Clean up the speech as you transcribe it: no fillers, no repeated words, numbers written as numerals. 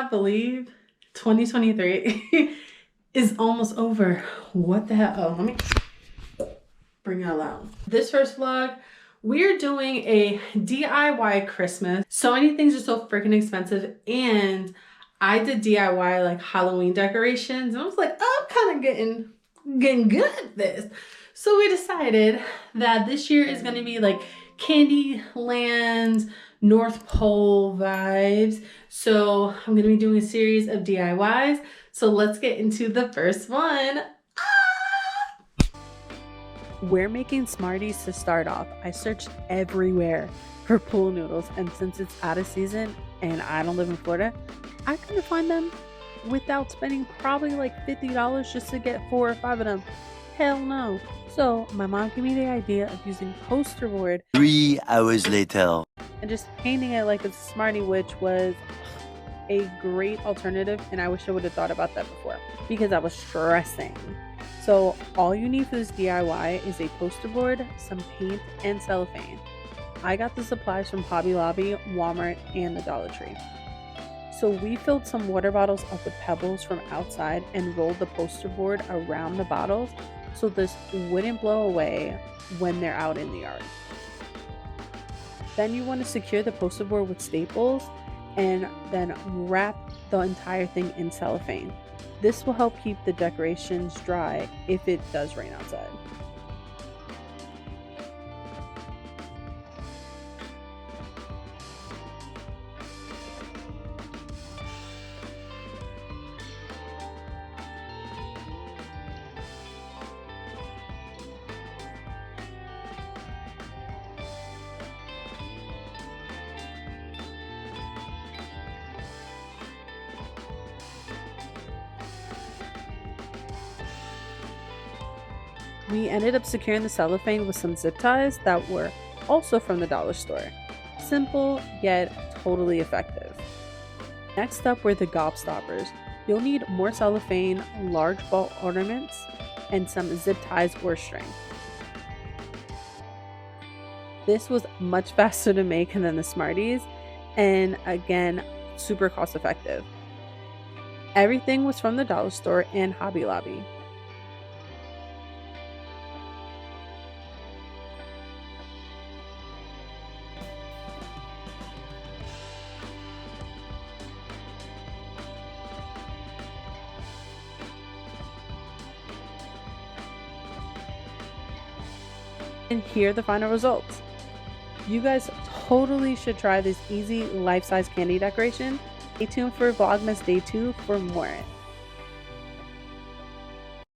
cannot believe 2023 is almost over. What the hell? Oh, let me bring it out. This first vlog, we're doing a DIY Christmas. So many things are so freaking expensive, and I did DIY like Halloween decorations, and I was like, oh, I'm kind of getting good at this. So we decided that this year is gonna be like Candyland, North Pole vibes. So I'm gonna be doing a series of DIYs. So let's get into the first one. We're making Smarties to start off. I searched everywhere for pool noodles, and since it's out of season and I don't live in Florida, I couldn't find them without spending probably like $50 just to get 4 or 5 of them. Hell no. So my mom gave me the idea of using poster board 3 hours later and just painting it like it's a Smartie, which was a great alternative, and I wish I would have thought about that before because I was stressing. So all you need for this DIY is a poster board, some paint, and cellophane. I got the supplies from Hobby Lobby, Walmart, and the Dollar Tree. So we filled some water bottles up with pebbles from outside and rolled the poster board around the bottles so this wouldn't blow away when they're out in the yard. Then you want to secure the poster board with staples and then wrap the entire thing in cellophane. This will help keep the decorations dry if it does rain outside. We ended up securing the cellophane with some zip ties that were also from the dollar store. Simple, yet totally effective. Next up were the Gobstoppers. You'll need more cellophane, large ball ornaments, and some zip ties or string. This was much faster to make than the Smarties, and again, super cost effective. Everything was from the dollar store and Hobby Lobby. And here are the final results. You guys totally should try this easy life-size candy decoration. Stay tuned for Vlogmas Day 2 for more.